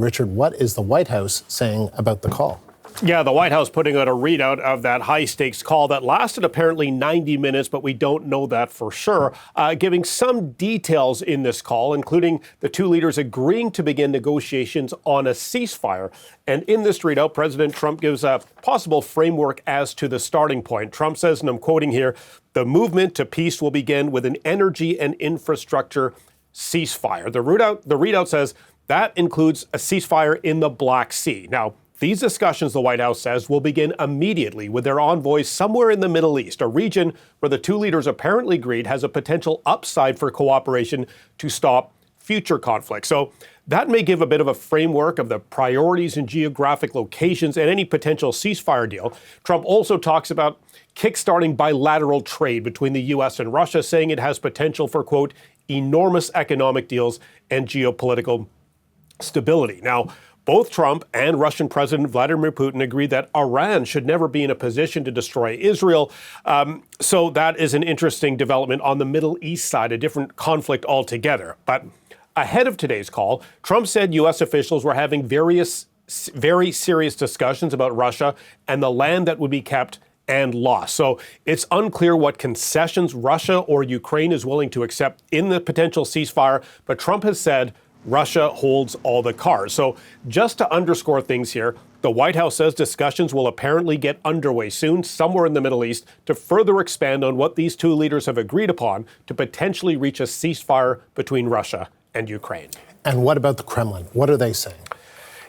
Richard, what is the White House saying about the call? Yeah, the White House putting out a readout of that high-stakes call that lasted apparently 90 minutes, but we don't know that for sure, giving some details in this call, including the two leaders agreeing to begin negotiations on a ceasefire. And in this readout, President Trump gives a possible framework as to the starting point. Trump says, and I'm quoting here, "The movement to peace will begin with an energy and infrastructure ceasefire." The readout says that includes a ceasefire in the Black Sea. Now, these discussions, the White House says, will begin immediately with their envoys somewhere in the Middle East, a region where the two leaders apparently agreed has a potential upside for cooperation to stop future conflict. So that may give a bit of a framework of the priorities and geographic locations and any potential ceasefire deal. Trump also talks about kickstarting bilateral trade between the U.S. and Russia, saying it has potential for, quote, enormous economic deals and geopolitical stability. Now, both Trump and Russian President Vladimir Putin agreed that Iran should never be in a position to destroy Israel. So that is an interesting development on the Middle East side, a different conflict altogether. But ahead of today's call, Trump said U.S. officials were having very serious discussions about Russia and the land that would be kept and lost. So it's unclear what concessions Russia or Ukraine is willing to accept in the potential ceasefire, but Trump has said Russia holds all the cards. So just to underscore things here, the White House says discussions will apparently get underway soon, somewhere in the Middle East, to further expand on what these two leaders have agreed upon to potentially reach a ceasefire between Russia and Ukraine. And what about the Kremlin? What are they saying?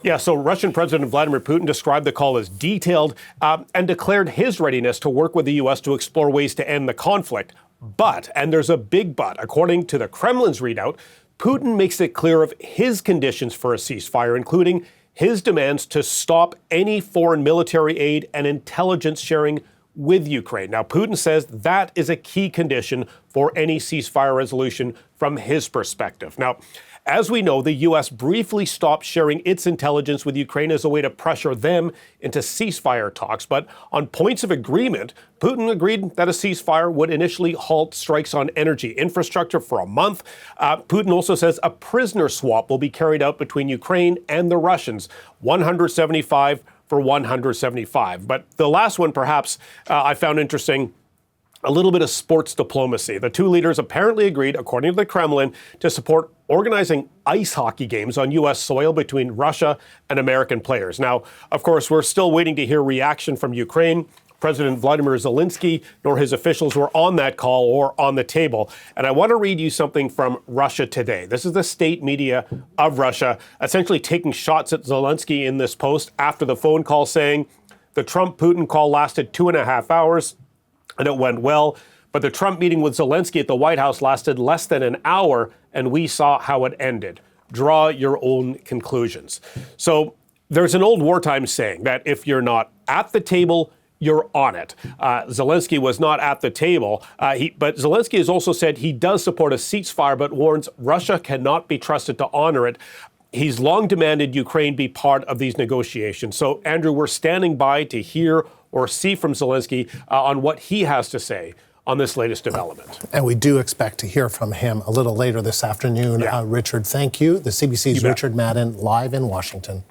Yeah, so Russian President Vladimir Putin described the call as detailed and declared his readiness to work with the U.S. to explore ways to end the conflict. But, and there's a big but, according to the Kremlin's readout, Putin makes it clear of his conditions for a ceasefire, including his demands to stop any foreign military aid and intelligence sharing with Ukraine. Now, Putin says that is a key condition for any ceasefire resolution from his perspective. Now, as we know, the U.S. briefly stopped sharing its intelligence with Ukraine as a way to pressure them into ceasefire talks. But on points of agreement, Putin agreed that a ceasefire would initially halt strikes on energy infrastructure for a month. Putin also says a prisoner swap will be carried out between Ukraine and the Russians, 175 for 175. But the last one, perhaps, I found interesting. A little bit of sports diplomacy. The two leaders apparently agreed, according to the Kremlin, to support organizing ice hockey games on U.S. soil between Russia and American players. Now, of course, we're still waiting to hear reaction from Ukraine. President Vladimir Zelensky nor his officials were on that call or on the table. And I want to read you something from Russia Today. This is the state media of Russia, essentially taking shots at Zelensky in this post after the phone call, saying the Trump-Putin call lasted 2.5 hours. And it went well, but the Trump meeting with Zelensky at the White House lasted less than an hour, and we saw how it ended. Draw your own conclusions. So there's an old wartime saying that if you're not at the table, you're on it. Zelensky was not at the table, but Zelensky has also said he does support a ceasefire, but warns Russia cannot be trusted to honor it. He's long demanded Ukraine be part of these negotiations. So, Andrew, we're standing by to hear or see from Zelensky on what he has to say on this latest development. And we do expect to hear from him a little later this afternoon. Yeah. Richard, thank you. The CBC's Richard Madden live in Washington.